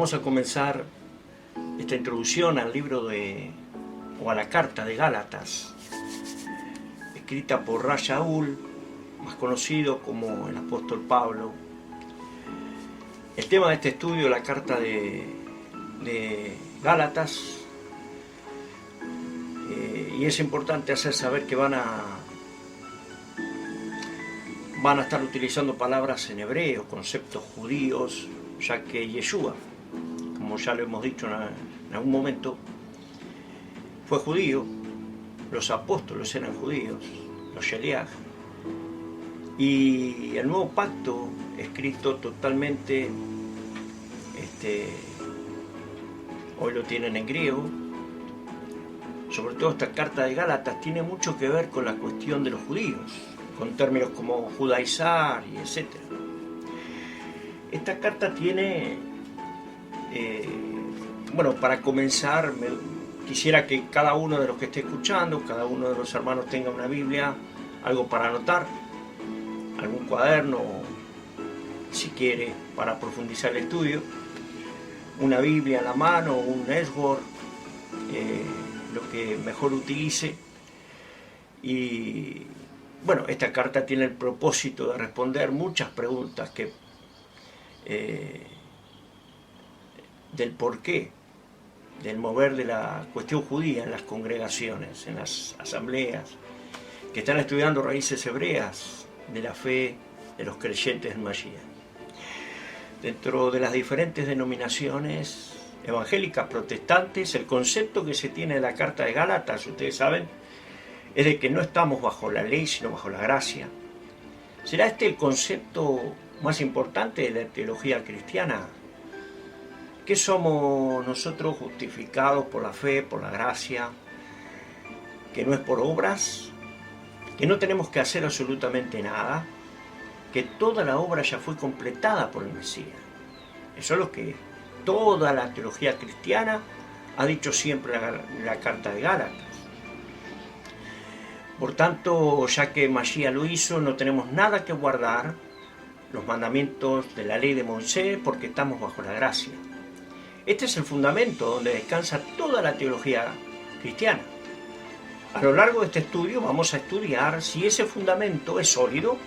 Vamos a comenzar esta introducción al libro o a la carta de Gálatas, escrita por Shaul, más conocido como el apóstol Pablo. El tema de este estudio, la carta de Gálatas, y es importante hacer saber que van a estar utilizando palabras en hebreo, conceptos judíos, ya que Yeshua, como ya lo hemos dicho en algún momento, fue judío, los apóstoles eran judíos, los Sheliach, y el nuevo pacto escrito totalmente, hoy lo tienen en griego. Sobre todo esta carta de Gálatas tiene mucho que ver con la cuestión de los judíos, con términos como judaizar y etc. Esta carta tiene, para comenzar, quisiera que cada uno de los que esté escuchando, cada uno de los hermanos tenga una Biblia, algo para anotar, algún cuaderno, si quiere, para profundizar el estudio, una Biblia en la mano, un Esword, lo que mejor utilice. Y bueno, esta carta tiene el propósito de responder muchas preguntas del porqué del mover de la cuestión judía en las congregaciones, en las asambleas, que están estudiando raíces hebreas de la fe de los creyentes en Mashiach. Dentro de las diferentes denominaciones evangélicas, protestantes, el concepto que se tiene de la carta de Gálatas, ustedes saben, es de que no estamos bajo la ley, sino bajo la gracia. ¿Será este el concepto más importante de la teología cristiana? ¿Qué somos nosotros justificados por la fe, por la gracia? Que no es por obras, que no tenemos que hacer absolutamente nada, que toda la obra ya fue completada por el Mesías. Eso es lo que toda la teología cristiana ha dicho siempre en la carta de Gálatas. Por tanto, ya que Mashiach lo hizo, no tenemos nada que guardar los mandamientos de la ley de Moisés porque estamos bajo la gracia. Este es el fundamento donde descansa toda la teología cristiana. A lo largo de este estudio vamos a estudiar si ese fundamento es sólido,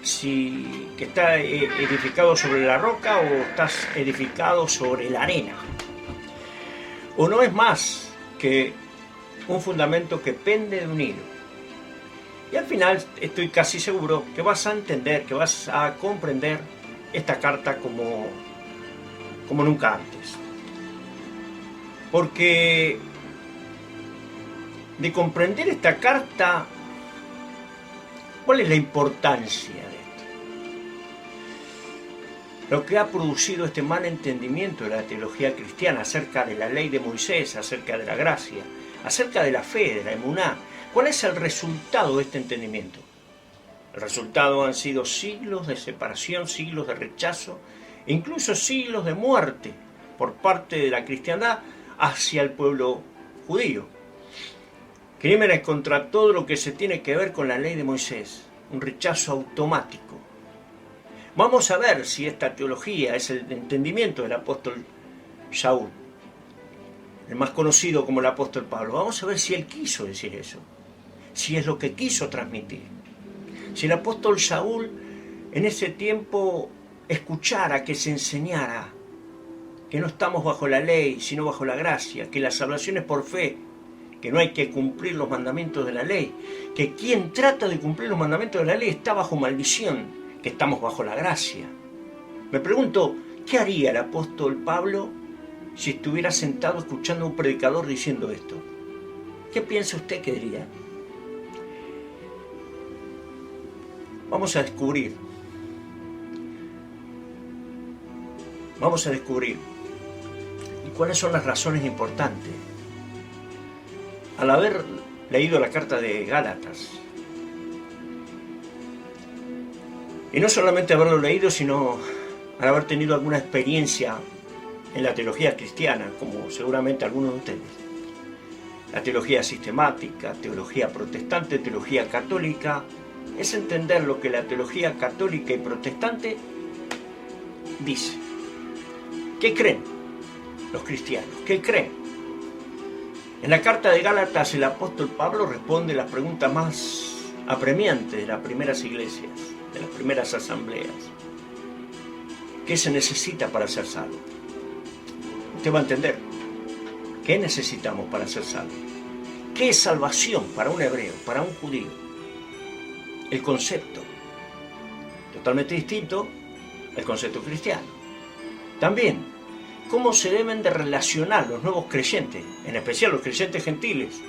que está edificado sobre la roca o está edificado sobre la arena. O no es más que un fundamento que pende de un hilo. Y al final estoy casi seguro que vas a entender, que vas a comprender esta carta como nunca antes. Porque de comprender esta carta, ¿cuál es la importancia de esto? Lo que ha producido este mal entendimiento de la teología cristiana acerca de la ley de Moisés, acerca de la gracia, acerca de la fe, de la emuná. ¿Cuál es el resultado de este entendimiento? El resultado han sido siglos de separación, siglos de rechazo, e incluso siglos de muerte por parte de la cristiandad hacia el pueblo judío. Crímenes contra todo lo que se tiene que ver con la ley de Moisés, un rechazo automático. Vamos a ver si esta teología es el entendimiento del apóstol Shaul, el más conocido como el apóstol Pablo. Vamos a ver si él quiso decir eso, si es lo que quiso transmitir. Si el apóstol Shaul en ese tiempo escuchara que se enseñara que no estamos bajo la ley, sino bajo la gracia, que la salvación es por fe, que no hay que cumplir los mandamientos de la ley, que quien trata de cumplir los mandamientos de la ley está bajo maldición, que estamos bajo la gracia. Me pregunto, ¿qué haría el apóstol Pablo si estuviera sentado escuchando a un predicador diciendo esto? ¿Qué piensa usted que diría? Vamos a descubrir. ¿Y cuáles son las razones importantes? Al haber leído la carta de Gálatas, y no solamente haberlo leído, sino al haber tenido alguna experiencia en la teología cristiana, como seguramente algunos de ustedes, la teología sistemática, teología protestante, teología católica, es entender lo que la teología católica y protestante dice. ¿Qué creen los cristianos? ¿Qué creen? En la carta de Gálatas el apóstol Pablo responde las preguntas más apremiantes de las primeras iglesias, de las primeras asambleas. ¿Qué se necesita para ser salvo? Usted va a entender. ¿Qué necesitamos para ser salvos? ¿Qué es salvación para un hebreo, para un judío? El concepto, totalmente distinto al concepto cristiano. También, cómo se deben de relacionar los nuevos creyentes, en especial los creyentes gentiles,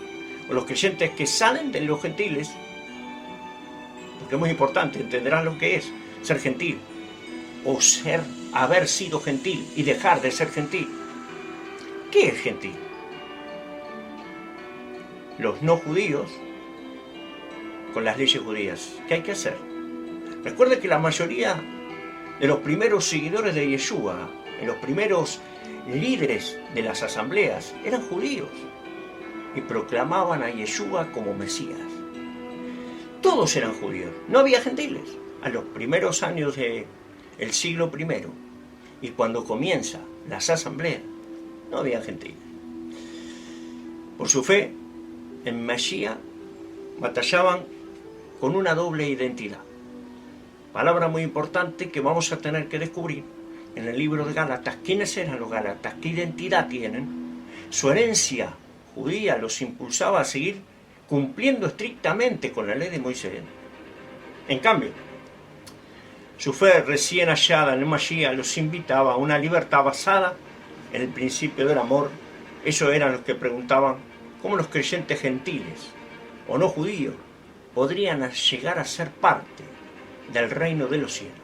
o los creyentes que salen de los gentiles, porque es muy importante, entenderán lo que es ser gentil, o haber sido gentil y dejar de ser gentil. ¿Qué es gentil? Los no judíos con las leyes judías. ¿Qué hay que hacer? Recuerde que la mayoría de los primeros seguidores de Yeshua, de los primeros líderes de las asambleas, eran judíos y proclamaban a Yeshua como Mesías. Todos eran judíos, no había gentiles. A los primeros años del siglo I, y cuando comienza las asambleas, no había gentiles. Por su fe en Mashiach batallaban con una doble identidad. Palabra muy importante que vamos a tener que descubrir en el libro de Gálatas. ¿Quiénes eran los gálatas? ¿Qué identidad tienen? Su herencia judía los impulsaba a seguir cumpliendo estrictamente con la ley de Moisés. En cambio, su fe recién hallada en el Mashiach los invitaba a una libertad basada en el principio del amor. Ellos eran los que preguntaban cómo los creyentes gentiles o no judíos podrían llegar a ser parte del reino de los cielos.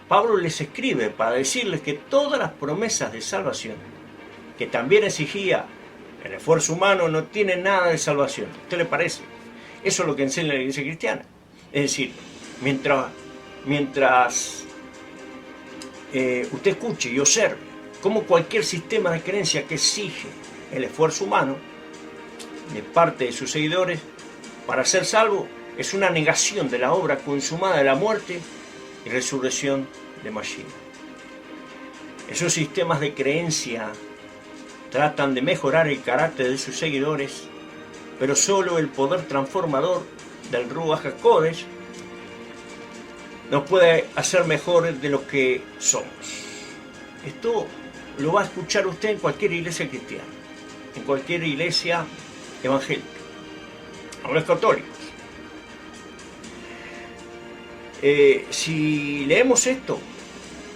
Pablo les escribe para decirles que todas las promesas de salvación, que también exigía el esfuerzo humano, no tienen nada de salvación. ¿A usted le parece? Eso es lo que enseña la Iglesia cristiana. Es decir, mientras usted escuche y observe cómo cualquier sistema de creencia que exige el esfuerzo humano de parte de sus seguidores para ser salvo es una negación de la obra consumada de la muerte y resurrección de Mashiach. Esos sistemas de creencia tratan de mejorar el carácter de sus seguidores, pero solo el poder transformador del Ruach HaKodesh nos puede hacer mejores de lo que somos. Esto lo va a escuchar usted en cualquier iglesia cristiana, en cualquier iglesia evangélica, aún los católicos. Si leemos esto,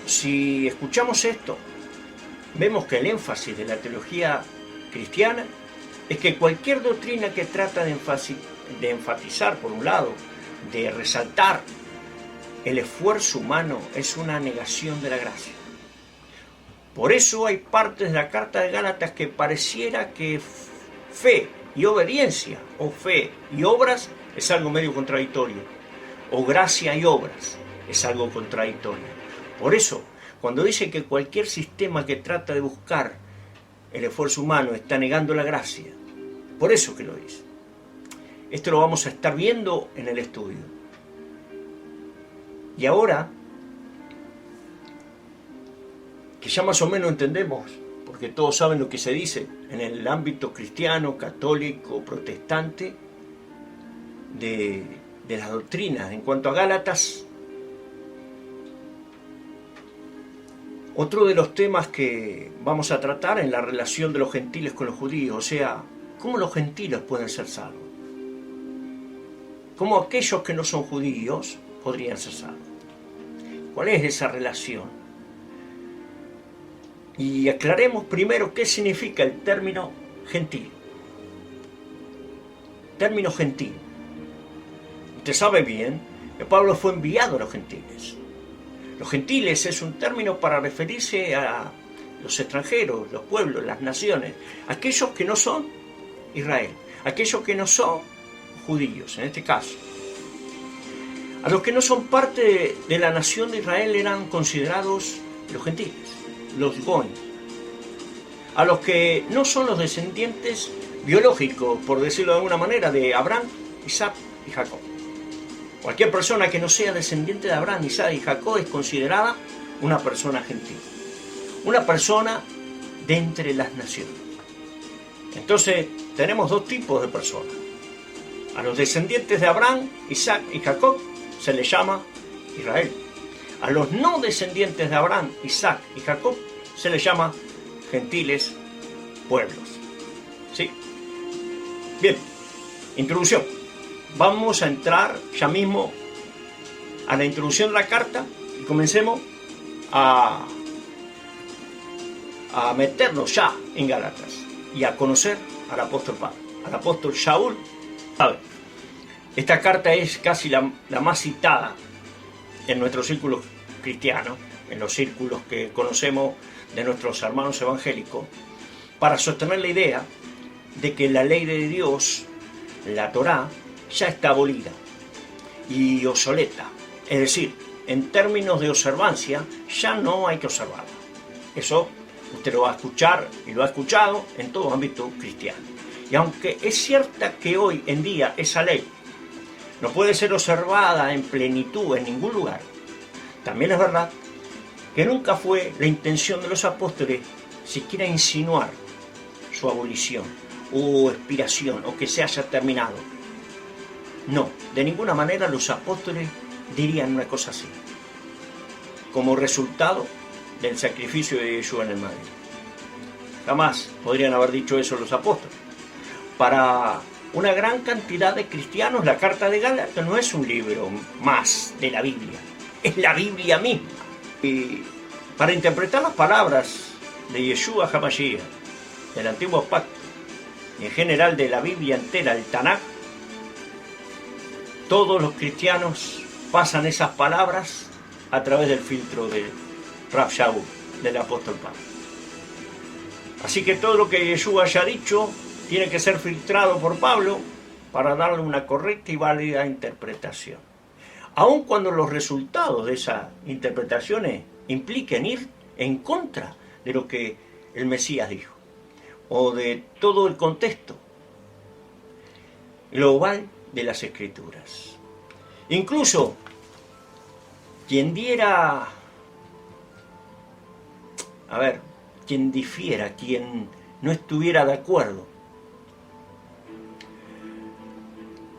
si escuchamos esto, vemos que el énfasis de la teología cristiana es que cualquier doctrina que trata de enfatizar, por un lado, de resaltar el esfuerzo humano, es una negación de la gracia. Por eso hay partes de la carta de Gálatas que pareciera que fe y obediencia, o fe y obras, es algo medio contradictorio, o gracia y obras es algo contradictorio. Por eso, cuando dice que cualquier sistema que trata de buscar el esfuerzo humano está negando la gracia, por eso que lo dice. Esto lo vamos a estar viendo en el estudio. Y ahora, que ya más o menos entendemos, porque todos saben lo que se dice en el ámbito cristiano, católico, protestante, de las doctrinas. En cuanto a Gálatas, otro de los temas que vamos a tratar en la relación de los gentiles con los judíos, o sea, cómo los gentiles pueden ser salvos, cómo aquellos que no son judíos podrían ser salvos. ¿Cuál es esa relación? Y aclaremos primero qué significa el término gentil. Término gentil. Usted sabe bien que Pablo fue enviado a los gentiles. Los gentiles es un término para referirse a los extranjeros, los pueblos, las naciones, aquellos que no son Israel, aquellos que no son judíos, en este caso. A los que no son parte de la nación de Israel eran considerados los gentiles, los goim. A los que no son los descendientes biológicos, por decirlo de alguna manera, de Abraham, Isaac y Jacob. Cualquier persona que no sea descendiente de Abraham, Isaac y Jacob es considerada una persona gentil. una persona de entre las naciones. Entonces tenemos dos tipos de personas. A los descendientes de Abraham, Isaac y Jacob se les llama Israel. A los no descendientes de Abraham, Isaac y Jacob se les llama gentiles, pueblos. ¿Sí? Bien, introducción. Vamos a entrar ya mismo a la introducción de la carta y comencemos a meternos ya en Gálatas y a conocer al apóstol Pablo, al apóstol Shaul. A ver, esta carta es casi la más citada en nuestros círculos cristianos, en los círculos que conocemos de nuestros hermanos evangélicos, para sostener la idea de que la ley de Dios, la Torá, ya está abolida y obsoleta. Es decir, en términos de observancia, ya no hay que observarla. Eso usted lo va a escuchar y lo ha escuchado en todo ámbito cristiano. Y aunque es cierta que hoy en día esa ley no puede ser observada en plenitud en ningún lugar, también es verdad que nunca fue la intención de los apóstoles siquiera insinuar su abolición o expiración o que se haya terminado. No, de ninguna manera los apóstoles dirían una cosa así, como resultado del sacrificio de Yeshua en el Madrid. Jamás podrían haber dicho eso los apóstoles. Para una gran cantidad de cristianos, la Carta de Gálatas no es un libro más de la Biblia, es la Biblia misma. Y para interpretar las palabras de Yeshua HaMashiach, del Antiguo Pacto, y en general de la Biblia entera, el Tanaj, todos los cristianos pasan esas palabras a través del filtro de Rav Shaul, del apóstol Pablo. Así que todo lo que Yeshua haya dicho tiene que ser filtrado por Pablo para darle una correcta y válida interpretación. Aun cuando los resultados de esas interpretaciones impliquen ir en contra de lo que el Mesías dijo, o de todo el contexto global de las Escrituras. Incluso quien difiera, quien no estuviera de acuerdo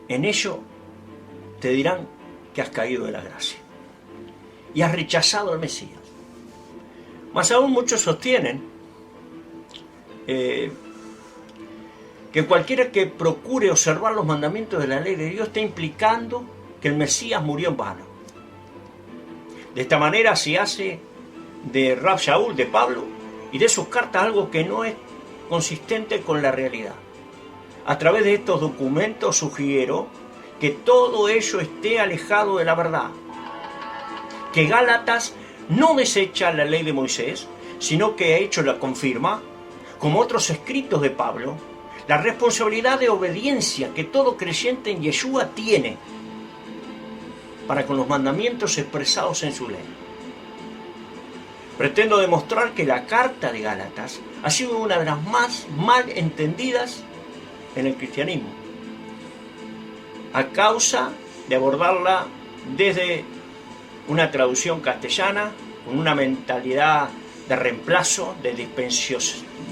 en ello, te dirán que has caído de la gracia y has rechazado al Mesías. Más aún muchos sostienen que cualquiera que procure observar los mandamientos de la ley de Dios está implicando que el Mesías murió en vano. De esta manera se hace de Rav Shaul, de Pablo, y de sus cartas algo que no es consistente con la realidad. A través de estos documentos sugiero que todo ello esté alejado de la verdad, que Gálatas no desecha la ley de Moisés, sino que de hecho la confirma, como otros escritos de Pablo, la responsabilidad de obediencia que todo creyente en Yeshua tiene para con los mandamientos expresados en su ley. Pretendo demostrar que la carta de Gálatas ha sido una de las más mal entendidas en el cristianismo, a causa de abordarla desde una traducción castellana, con una mentalidad de reemplazo, de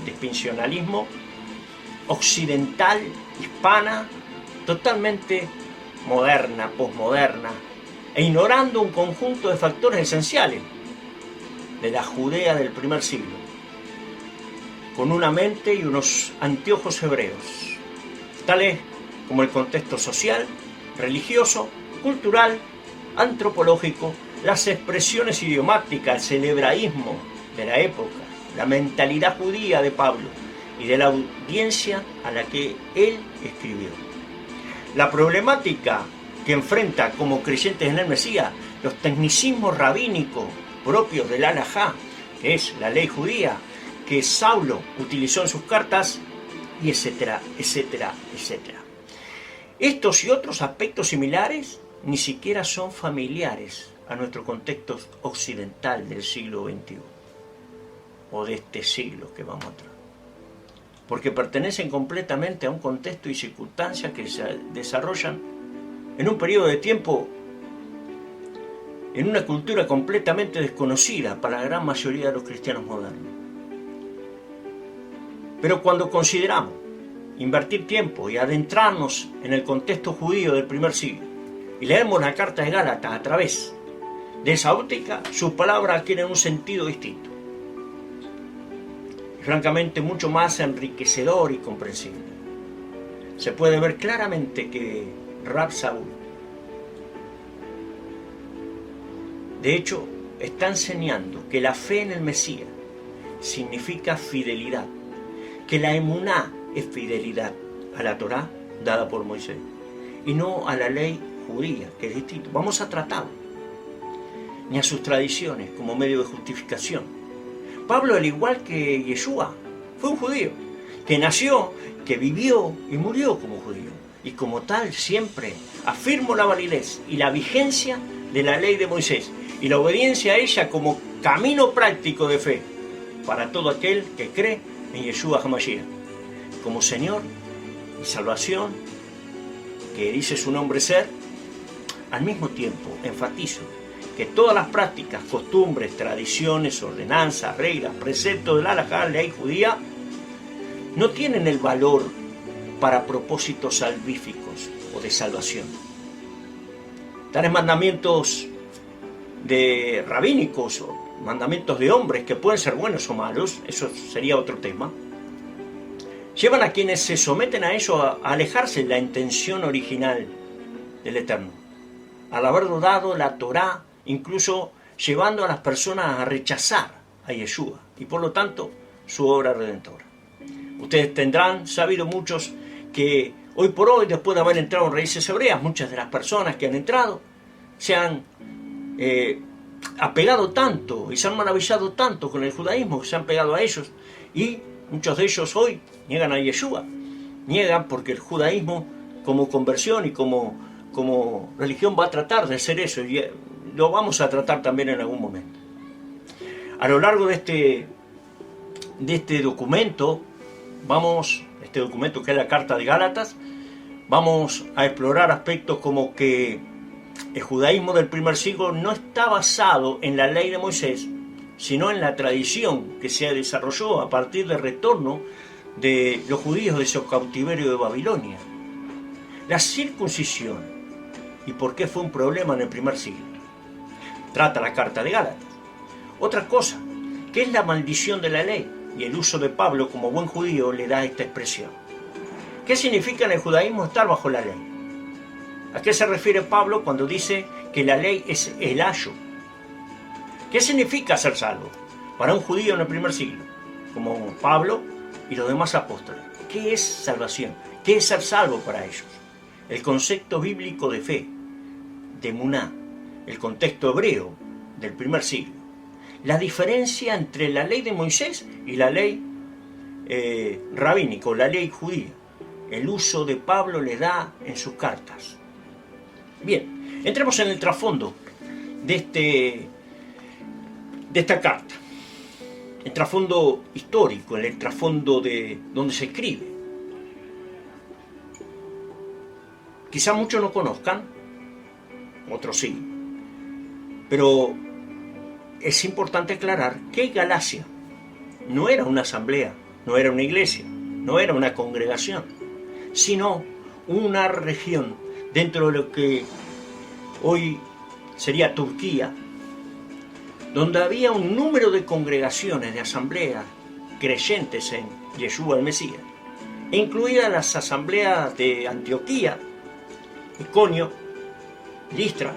dispensionalismo, occidental, hispana, totalmente moderna, posmoderna, e ignorando un conjunto de factores esenciales de la Judea del primer siglo, con una mente y unos anteojos hebreos, tales como el contexto social, religioso, cultural, antropológico, las expresiones idiomáticas, el hebraísmo de la época, la mentalidad judía de Pablo y de la audiencia a la que él escribió. La problemática que enfrenta como creyentes en el Mesías, los tecnicismos rabínicos propios del Halajá, que es la ley judía, que Saulo utilizó en sus cartas, y etcétera, etcétera, etcétera. Estos y otros aspectos similares ni siquiera son familiares a nuestro contexto occidental del siglo XXI, o de este siglo que vamos a tratar, porque pertenecen completamente a un contexto y circunstancias que se desarrollan en un periodo de tiempo en una cultura completamente desconocida para la gran mayoría de los cristianos modernos. Pero cuando consideramos invertir tiempo y adentrarnos en el contexto judío del primer siglo y leemos la carta de Gálatas a través de esa óptica, sus palabras adquieren un sentido distinto y francamente mucho más enriquecedor y comprensible. Se puede ver claramente que Rab Saúl, de hecho, está enseñando que la fe en el Mesías significa fidelidad, que la emuná es fidelidad a la Torá dada por Moisés y no a la ley judía, que es distinto. Vamos a tratarlo, ni a sus tradiciones como medio de justificación. Pablo, al igual que Yeshua, fue un judío que nació, que vivió y murió como judío, y como tal siempre afirmó la validez y la vigencia de la ley de Moisés y la obediencia a ella como camino práctico de fe para todo aquel que cree en Yeshua HaMashiach como Señor y salvación, que dice su nombre ser. Al mismo tiempo enfatizo que todas las prácticas, costumbres, tradiciones, ordenanzas, reglas, preceptos de la halajá, ley judía, no tienen el valor para propósitos salvíficos o de salvación. Tales mandamientos de rabínicos o mandamientos de hombres, que pueden ser buenos o malos, eso sería otro tema, llevan a quienes se someten a ello a alejarse de la intención original del Eterno, al haber dado la Torá, incluso llevando a las personas a rechazar a Yeshua y por lo tanto su obra redentora. Ustedes tendrán sabido muchos que hoy por hoy, después de haber entrado en raíces hebreas, muchas de las personas que han entrado se han apegado tanto y se han maravillado tanto con el judaísmo, que se han pegado a ellos, y muchos de ellos hoy niegan a Yeshua, niegan porque el judaísmo como conversión y como religión va a tratar de ser eso, y lo vamos a tratar también en algún momento. A lo largo de este documento, este documento que es la Carta de Gálatas, vamos a explorar aspectos como que el judaísmo del primer siglo no está basado en la ley de Moisés, sino en la tradición que se desarrolló a partir del retorno de los judíos de su cautiverio de Babilonia. La circuncisión y por qué fue un problema en el primer siglo. Trata la Carta de Gálatas. Otra cosa, que es la maldición de la ley, y el uso de Pablo como buen judío le da esta expresión. ¿Qué significa en el judaísmo estar bajo la ley? ¿A qué se refiere Pablo cuando dice que la ley es el ayo? ¿Qué significa ser salvo para un judío en el primer siglo, como Pablo y los demás apóstoles? ¿Qué es salvación? ¿Qué es ser salvo para ellos? El concepto bíblico de fe, de emuná, el contexto hebreo del primer siglo. La diferencia entre la ley de Moisés y la ley rabínica, la ley judía. El uso de Pablo le da en sus cartas. Bien, entremos en el trasfondo de esta carta. El trasfondo histórico, el trasfondo de donde se escribe. Quizá muchos no conozcan, otros sí, pero es importante aclarar que Galacia no era una asamblea, no era una iglesia, no era una congregación, sino una región dentro de lo que hoy sería Turquía, donde había un número de congregaciones, de asambleas creyentes en Yeshua el Mesías, incluidas las asambleas de Antioquía, Iconio, Listra.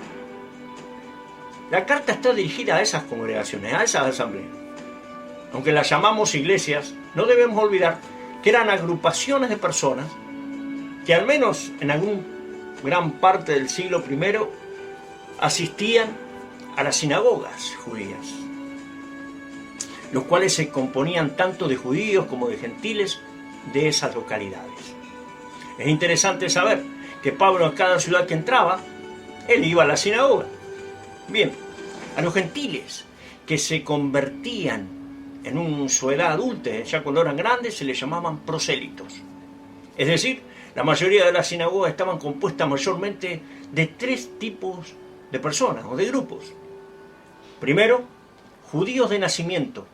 La carta está dirigida a esas congregaciones, a esas asambleas. Aunque las llamamos iglesias, no debemos olvidar que eran agrupaciones de personas que al menos en alguna gran parte del siglo I asistían a las sinagogas judías, los cuales se componían tanto de judíos como de gentiles de esas localidades. Es interesante saber que Pablo, a cada ciudad que entraba, él iba a la sinagoga. Bien, a los gentiles que se convertían en su edad adulta, ya cuando eran grandes, se les llamaban prosélitos. Es decir, la mayoría de las sinagogas estaban compuestas mayormente de 3 tipos de personas o de grupos. Primero, judíos de nacimiento,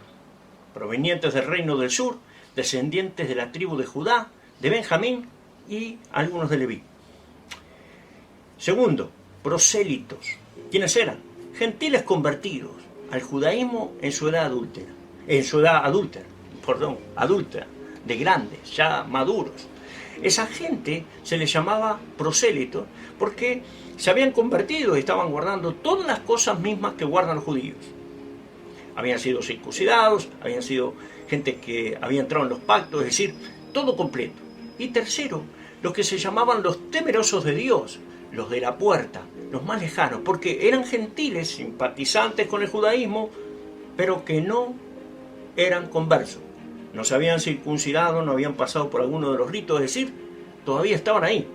provenientes del reino del sur, descendientes de la tribu de Judá, de Benjamín y algunos de Leví. Segundo, prosélitos. ¿Quiénes eran? Gentiles convertidos al judaísmo en su edad adúltera, adulta, de grandes, ya maduros. Esa gente se les llamaba prosélitos porque se habían convertido y estaban guardando todas las cosas mismas que guardan los judíos. Habían sido circuncidados, habían sido gente que había entrado en los pactos, es decir, todo completo. Y tercero, los que se llamaban los temerosos de Dios, los de la puerta, los más lejanos, porque eran gentiles, simpatizantes con el judaísmo, pero que no eran conversos. No se habían circuncidado, no habían pasado por alguno de los ritos, es decir, todavía estaban ahí.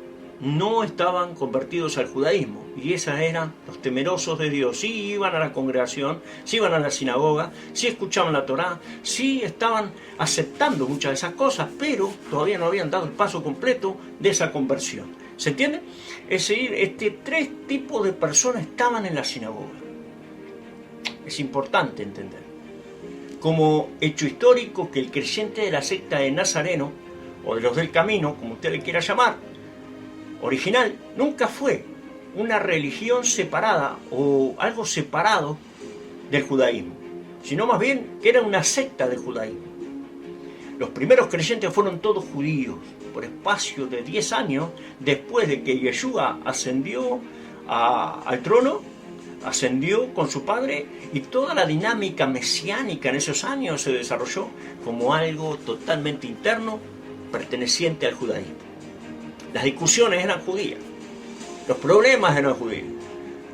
No estaban convertidos al judaísmo. Y esos eran los temerosos de Dios. Sí iban a la congregación, sí iban a la sinagoga, sí escuchaban la Torá, sí estaban aceptando muchas de esas cosas, pero todavía no habían dado el paso completo de esa conversión. ¿Se entiende? Es decir, tres tipos de personas estaban en la sinagoga. Es importante entender. Como hecho histórico que el creyente de la secta de Nazareno, o de los del camino, como usted le quiera llamar, original, nunca fue una religión separada o algo separado del judaísmo, sino más bien que era una secta del judaísmo. Los primeros creyentes fueron todos judíos, por espacio de 10 años después de que Yeshua ascendió al trono, ascendió con su padre, y toda la dinámica mesiánica en esos años se desarrolló como algo totalmente interno, perteneciente al judaísmo. Las discusiones eran judías, los problemas eran judíos.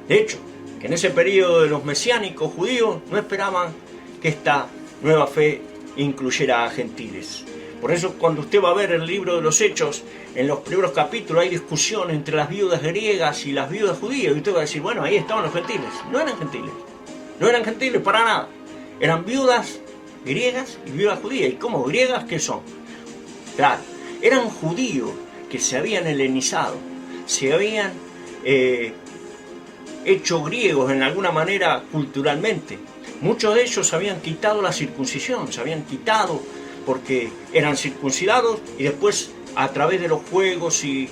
De hecho, que en ese periodo de los mesiánicos judíos no esperaban que esta nueva fe incluyera a gentiles. Por eso cuando usted va a ver el libro de los Hechos, en los primeros capítulos hay discusión entre las viudas griegas y las viudas judías, y usted va a decir, bueno, ahí estaban los gentiles. No eran gentiles para nada. Eran viudas griegas y viudas judías. ¿Y cómo? ¿Griegas qué son? Claro, eran judíos que se habían helenizado, se habían hecho griegos en alguna manera culturalmente. Muchos de ellos habían quitado la circuncisión, se habían quitado porque eran circuncidados y después a través de los juegos y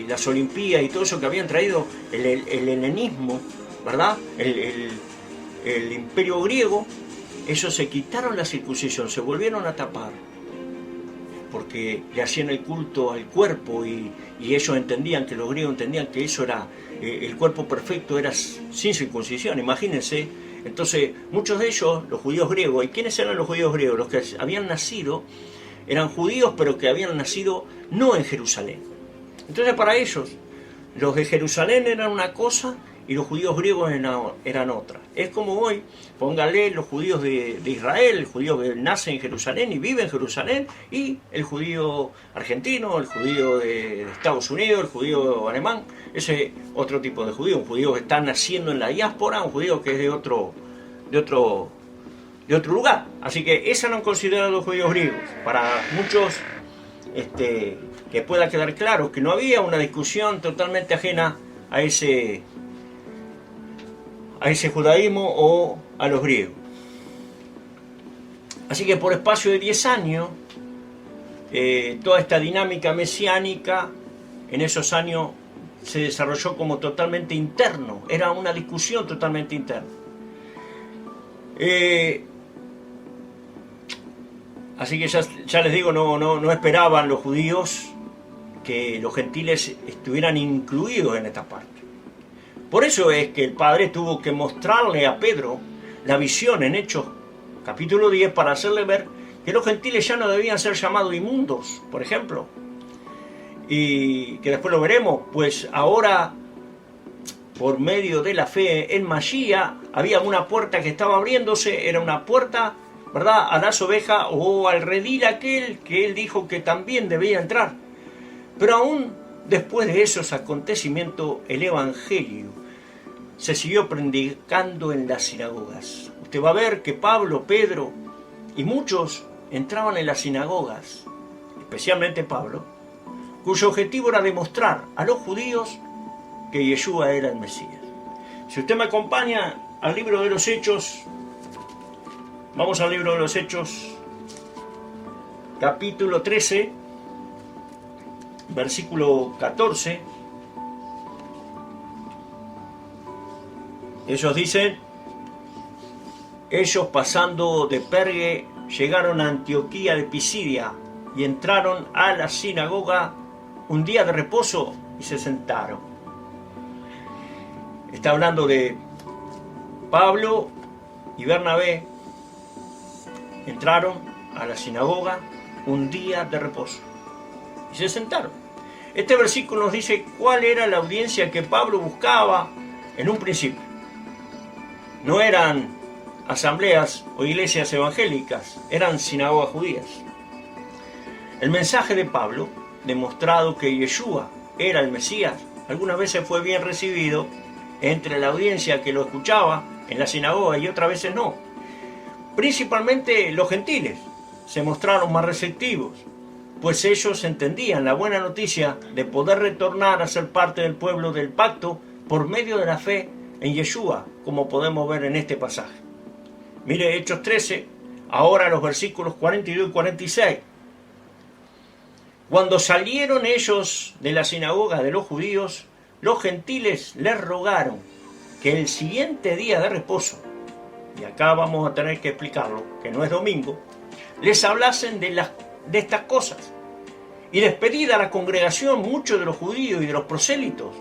las olimpiadas y todo eso que habían traído el helenismo, ¿verdad? El imperio griego, ellos se quitaron la circuncisión, se volvieron a tapar porque le hacían el culto al cuerpo y ellos entendían, que los griegos entendían que eso era, el cuerpo perfecto era sin circuncisión, imagínense. Entonces muchos de ellos, los judíos griegos, ¿y quiénes eran los judíos griegos? Los que habían nacido, eran judíos pero que habían nacido no en Jerusalén. Entonces para ellos, los de Jerusalén eran una cosa y los judíos griegos eran otra. Es como hoy, póngale los judíos de Israel, el judío que nace en Jerusalén y vive en Jerusalén, y el judío argentino, el judío de Estados Unidos, el judío alemán, ese otro tipo de judío, un judío que está naciendo en la diáspora, un judío que es de otro lugar. Así que esos eran considerados los judíos griegos. Para muchos, que pueda quedar claro que no había una discusión totalmente ajena a ese judaísmo o a los griegos. Así que por espacio de 10 años, toda esta dinámica mesiánica en esos años se desarrolló como totalmente interno, era una discusión totalmente interna. Así que ya les digo, no esperaban los judíos que los gentiles estuvieran incluidos en esta parte. Por eso es que el Padre tuvo que mostrarle a Pedro la visión en Hechos capítulo 10 para hacerle ver que los gentiles ya no debían ser llamados inmundos, por ejemplo. Y que después lo veremos, pues ahora por medio de la fe en Mashiach había una puerta que estaba abriéndose, era una puerta, ¿verdad?, a las ovejas o al redil aquel que él dijo que también debía entrar. Pero aún después de esos acontecimientos, el Evangelio se siguió predicando en las sinagogas. Usted va a ver que Pablo, Pedro y muchos entraban en las sinagogas, especialmente Pablo, cuyo objetivo era demostrar a los judíos que Yeshua era el Mesías. Si usted me acompaña al libro de los Hechos. Vamos al libro de los Hechos, capítulo 13, versículo 14. Ellos dicen: ellos pasando de Perge llegaron a Antioquía de Pisidia y entraron a la sinagoga un día de reposo y se sentaron. Está hablando de Pablo y Bernabé. Entraron a la sinagoga un día de reposo y se sentaron. Este versículo nos dice cuál era la audiencia que Pablo buscaba en un principio. No eran asambleas o iglesias evangélicas, eran sinagogas judías. El mensaje de Pablo, demostrado que Yeshua era el Mesías, algunas veces fue bien recibido entre la audiencia que lo escuchaba en la sinagoga y otras veces no. Principalmente los gentiles se mostraron más receptivos, pues ellos entendían la buena noticia de poder retornar a ser parte del pueblo del pacto por medio de la fe en Yeshua, como podemos ver en este pasaje. Mire Hechos 13, ahora los versículos 42 y 46. Cuando salieron ellos de la sinagoga de los judíos, los gentiles les rogaron que el siguiente día de reposo, y acá vamos a tener que explicarlo, que no es domingo, les hablasen de estas cosas. Y despedida la congregación, muchos de los judíos y de los prosélitos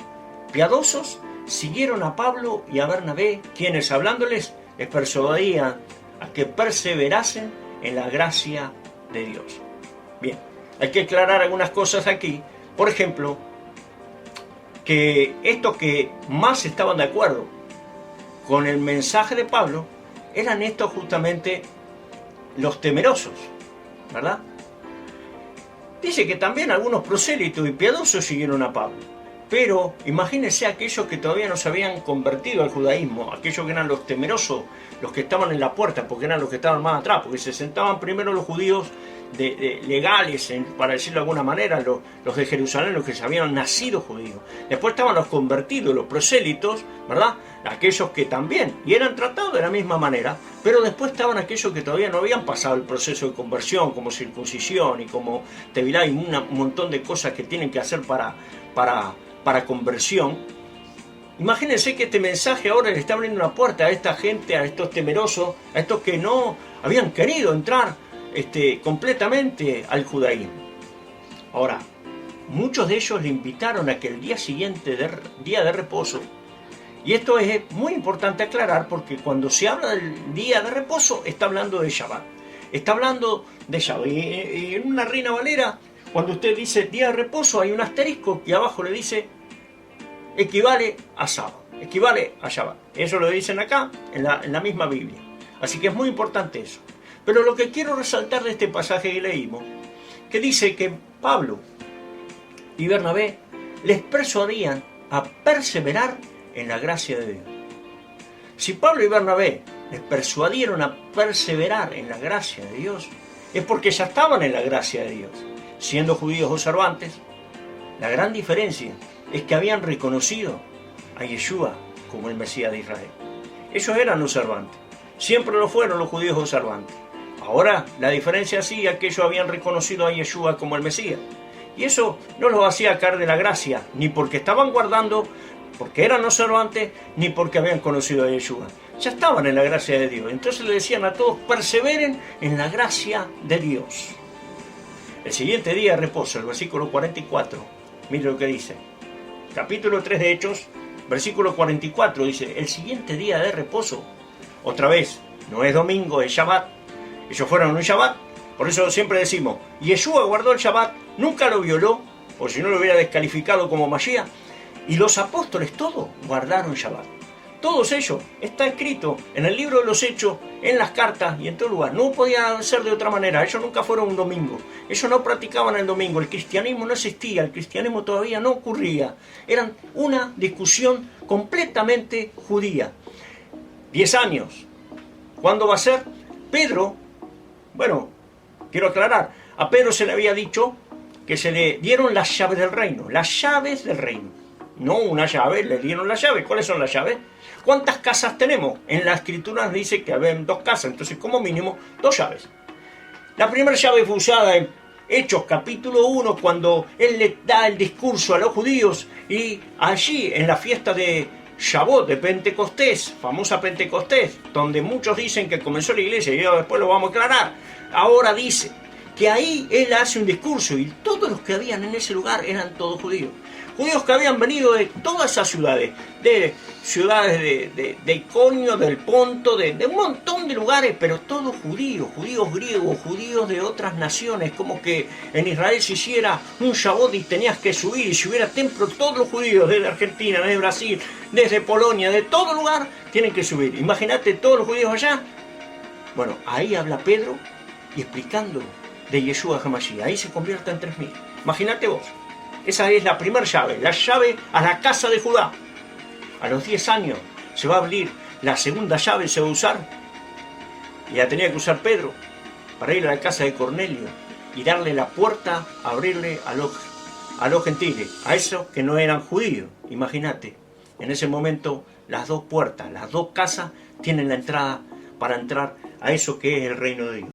piadosos siguieron a Pablo y a Bernabé, quienes hablándoles les persuadían a que perseverasen en la gracia de Dios. Bien, hay que aclarar algunas cosas aquí. Por ejemplo, que estos que más estaban de acuerdo con el mensaje de Pablo eran estos justamente los temerosos, ¿verdad? Dice que también algunos prosélitos y piadosos siguieron a Pablo. Pero imagínense aquellos que todavía no se habían convertido al judaísmo, aquellos que eran los temerosos, los que estaban en la puerta, porque eran los que estaban más atrás, porque se sentaban primero los judíos legales, para decirlo de alguna manera, los de Jerusalén, los que se habían nacido judíos. Después estaban los convertidos, los prosélitos, ¿verdad? Aquellos que también, y eran tratados de la misma manera, pero después estaban aquellos que todavía no habían pasado el proceso de conversión, como circuncisión y como tevilá y un montón de cosas que tienen que hacer para conversión. Imagínense que este mensaje ahora le está abriendo una puerta a esta gente, a estos temerosos, a estos que no habían querido entrar completamente al judaísmo. Ahora, muchos de ellos le invitaron a que el día siguiente, día de reposo, y esto es muy importante aclarar porque cuando se habla del día de reposo está hablando de Shabbat. Está hablando de Shabbat. Y en una Reina Valera, cuando usted dice día de reposo, hay un asterisco que abajo le dice equivale a sábado, equivale a Shabbat. Eso lo dicen acá en la misma Biblia. Así que es muy importante eso. Pero lo que quiero resaltar de este pasaje que leímos, que dice que Pablo y Bernabé les persuadían a perseverar en la gracia de Dios. Si Pablo y Bernabé les persuadieron a perseverar en la gracia de Dios, es porque ya estaban en la gracia de Dios, siendo judíos observantes. La gran diferencia es que habían reconocido a Yeshua como el Mesías de Israel. Ellos eran observantes, siempre lo fueron los judíos observantes. Ahora la diferencia sí es que ellos habían reconocido a Yeshua como el Mesías. Y eso no los hacía caer de la gracia, ni porque estaban guardando, porque eran observantes, ni porque habían conocido a Yeshua. Ya estaban en la gracia de Dios. Entonces le decían a todos, perseveren en la gracia de Dios. El siguiente día de reposo, el versículo 44, mire lo que dice. Capítulo 3 de Hechos, versículo 44, dice, el siguiente día de reposo, otra vez, no es domingo, es Shabbat. Ellos fueron en un Shabbat, por eso siempre decimos, Yeshua guardó el Shabbat, nunca lo violó, o si no lo hubiera descalificado como Mashiach, y los apóstoles todos guardaron Shabbat. Todos ellos, está escrito en el libro de los Hechos, en las cartas y en todo lugar. No podía ser de otra manera, ellos nunca fueron un domingo, ellos no practicaban el domingo, el cristianismo no existía, el cristianismo todavía no ocurría. Eran una discusión completamente judía. 10 años. ¿Cuándo va a ser? Pedro, bueno, quiero aclarar, a Pedro se le había dicho que se le dieron las llaves del reino, las llaves del reino. no una llave, le dieron la llave. ¿Cuáles son las llaves? ¿Cuántas casas tenemos? En la escritura dice que había 2 casas, entonces como mínimo 2 llaves. La primera llave fue usada en Hechos capítulo 1, cuando él le da el discurso a los judíos, y allí en la fiesta de Shavuot, de Pentecostés, famosa Pentecostés, donde muchos dicen que comenzó la iglesia, y yo después lo vamos a aclarar. Ahora dice que ahí él hace un discurso, y todos los que habían en ese lugar eran todos judíos. Judíos que habían venido de todas esas ciudades, de Iconio, del Ponto, de un montón de lugares, pero todos judíos, judíos griegos, judíos de otras naciones, como que en Israel se hiciera un Shavuot y tenías que subir, y si hubiera templo, todos los judíos, desde Argentina, desde Brasil, desde Polonia, de todo lugar, tienen que subir. Imagínate todos los judíos allá. Bueno, ahí habla Pedro y explicando de Yeshua HaMashiach, ahí se convierte en 3.000. Imagínate vos. Esa es la primera llave, la llave a la casa de Judá. A los 10 años se va a abrir la segunda llave, se va a usar. Y la tenía que usar Pedro para ir a la casa de Cornelio y darle la puerta, abrirle a los gentiles, a esos que no eran judíos. Imagínate, en ese momento las 2 puertas, las 2 casas tienen la entrada para entrar a eso que es el reino de Dios.